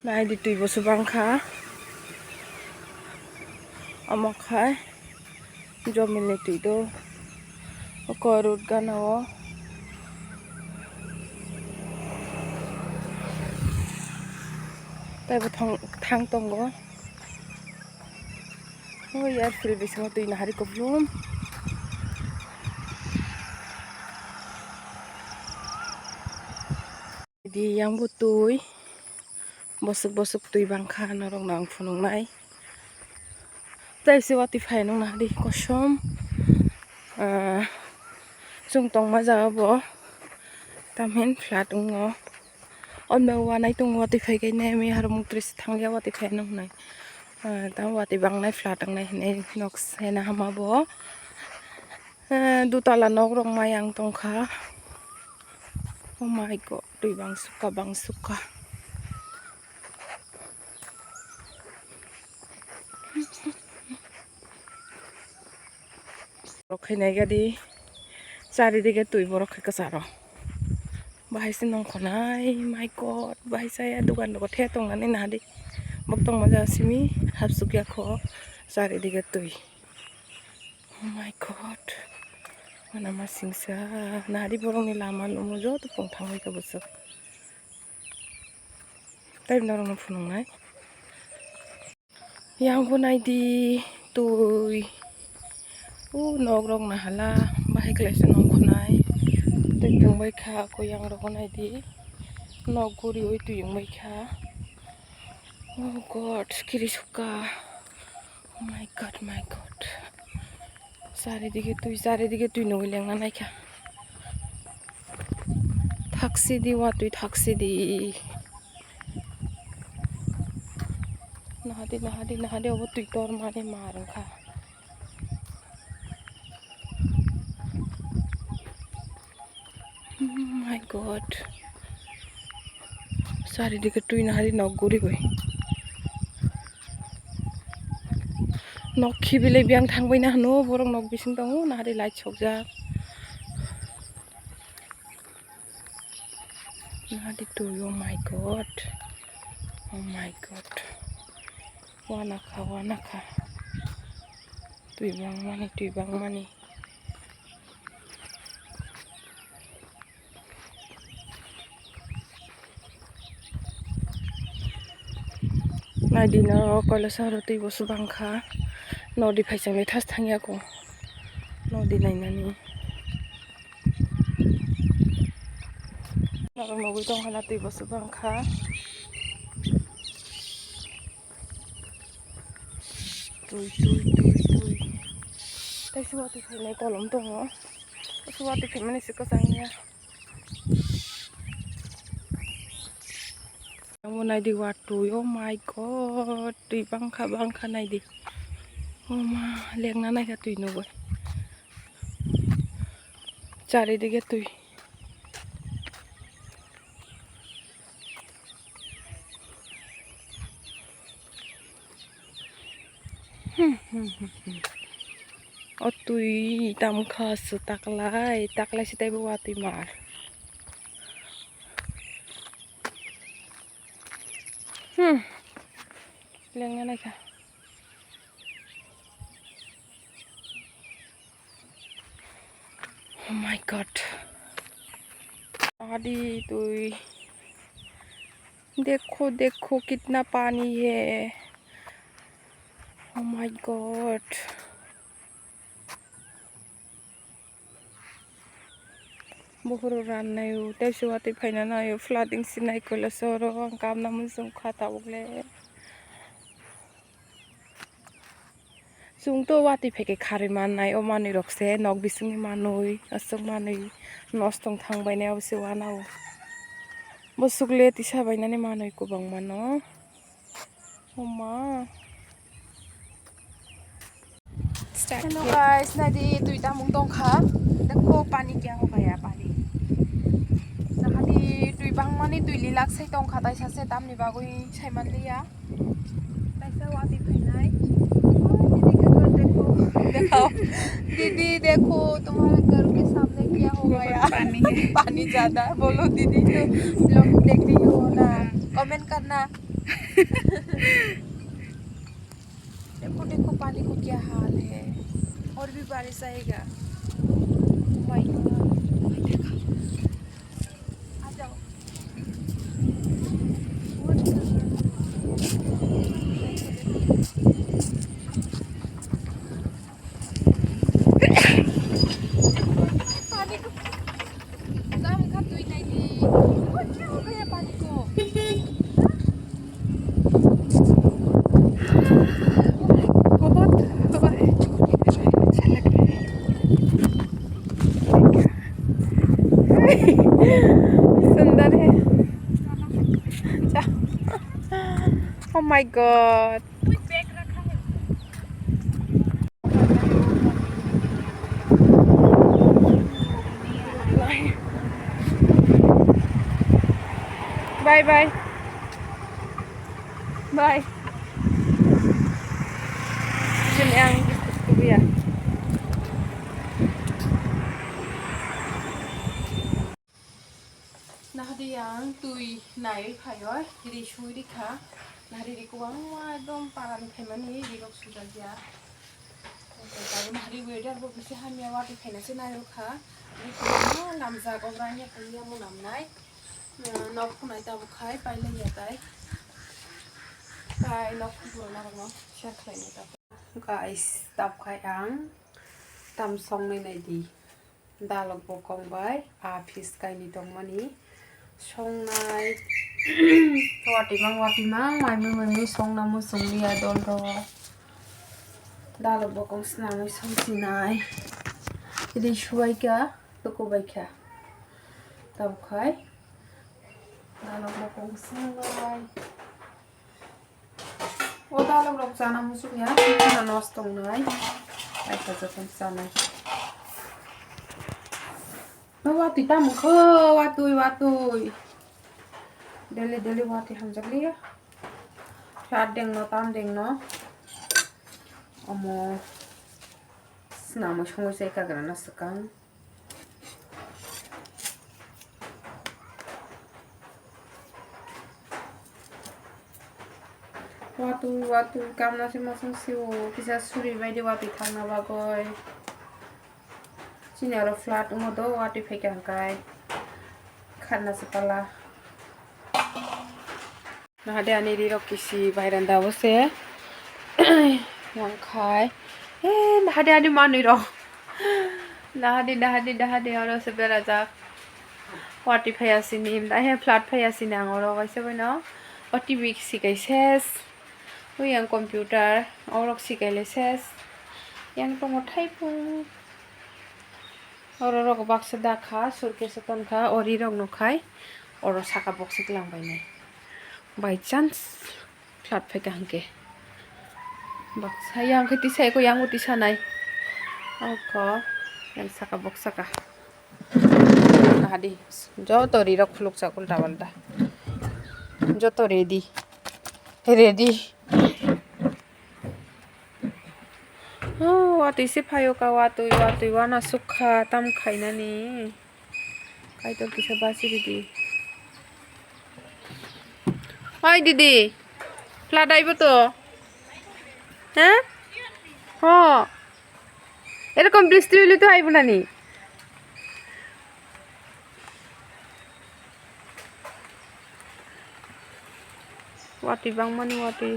Baidi tui bosu bangkha amakhai jomilni tui do korut ganao taibo thang tongo oi ar fil bisingo tui nahari koblum di yang butui bosuk tui bangkha norong nang phunung nai taisi wati phai nong nahari kosom chung tong ma jabo tamhin flat ungo on me wa nai tung wati phai kai ne mi harmuk tris thangya wati phai nong nai tam wati bang nai flat ang nai ne nok sena hamabo dutala nok rong mayang tongkha. Oh my god, tui bangsuka. Rokai nai gadi চারিদিকে তুই বড় খেকে সারো বাহাইছে নংখনাই my god বাহাইছে দোকান দোকান the তংনানি Nadi বক্তং মজা আসিমি হাবসুকিয়া খ চারিদিকে তুই oh my god mana masingsa nadi borongni lama lumo jo to pong thangoi ka boso taim norong phunungnai yang bunai di tui nok rong na hala bahai klese nongkhonai tui tungbai kha ko yang rogonai di nok guri oi tui yungbai kha oh god kiri suka oh my god চারিদিকে তুই নইলেং না নাইখা থাকসি দি ওয়া তুই থাকসি দি নাহাদি of তুই তোর মানে মারখা মাই god চারিদিকে তুই নাহাদি নগগুরি গই নখি বিলে বিয়াং থাংবাই না হানো বরং নখ বিসিং দङ नाहारि लाइट सकजा नाहारि तुई oh my god wanaka tuy bang mani nadina kola saro tuy bosu bangkha nodi phaisangni thas thangya ko nodi nainani narong nogui tong hala tui bosu bangkha tui taisi wati phainai kolom tongo taisi wati phaimani sika sangya yang nai di watu oh my god tui bangkha nai di oh ma leng na nai ka tui no boy চারিদিকে তুই o tui tam khas taklai sitai bawa tui mar leng na ka oh my god आदि तुई देखो कितना पानी है oh my god बुहुरो राननायो तेसुवाति फाइना नायो फ्लाडिंग सिनाय कोला सरो काम नामुन जों खाता बगले जों तो वाति फेके खारि माननाय ओ मानि रखसे नक बिसिंनि मानय असक मानै नस्तं थांबायनायाव सेवानाव बसुगले तिसा बायनानै मानै को बां मानो ओमा हेलो गाइस नादी दुईटा मुंग दंखा देखो पानी क्या हो गया पानी नाहादी दुई बां माने दुई लिलाक सै दंखा ताइ सासे दामनि बागै साइमान लिया ताइसा वाति फैनाय देखो दीदी देखो तुम्हारे घर के सामने क्या हो गया पानी है पानी ज्यादा बोलो दीदी तो लोग देख रही हो ना कमेंट करना देखो पानी को क्या हाल है और भी बारिश आएगा माय गॉड देखा आ जाओ पानी को दाम का तुई नहीं दी क्या हो गया पानी को बहुत हवा है अच्छा लग रहा है सुंदर है oh my God bye bye bye sini ang gusto ko ya nahdi yang tui nai phayoi ri shui ri kha nahdi ri ko ang wa dom paran phaimani ri rok suja ja taru nahdi weather bo bisi hamya wa ti phaina se nai ro kha ri ko namja ko ranya kanya mu namnai nok phunai ta bu khai pai le ya tai pai nok phun na no share khai na ta guys tap khai ang tam song nei nai di dalok bo kong bai a fish kai ni tong mani song nai wati mang mai song na muchungliya don ro dalok bo kong sna mai song sinai idi shuai ka to ko bai kha tap khai dalok bo kong sinai o dalok rok jana muchungliya na nos tong nai ai ka jatam sanai wati tam kho watui deli wati hamjakliya chat deng no tam deng no omo snamo shongoi sai ka grana sakang watui kamna se masang siu kisa suri baidi wati thangna bagoi sini aro flat umodo wati phekang kai khanna sepala nahade ani ri rok kisi bairanda bose yang khai nahade ani mani ro nahade aro sebera ja wati phaya sini he flat phaya sini angoro gaise boino wati bik sikai ses yang computer orok sikai le ses yang tongo thaipu oro rok baksa dakha surke saton kha ori rok no khai oro saka box lang bai nai by chance flat pheka hangke baksa yang khiti sai ko yang uti sanai ko yang saka box saka hadi jo to ri rok fluk sakul tabalda jo to ready wati se phayo ka watui wana sukha tam khaina ni kai to kisa basi didi hai didi flat aibo to ho এরকম বৃষ্টি হইলে তো আইব না নি wati bang mani wati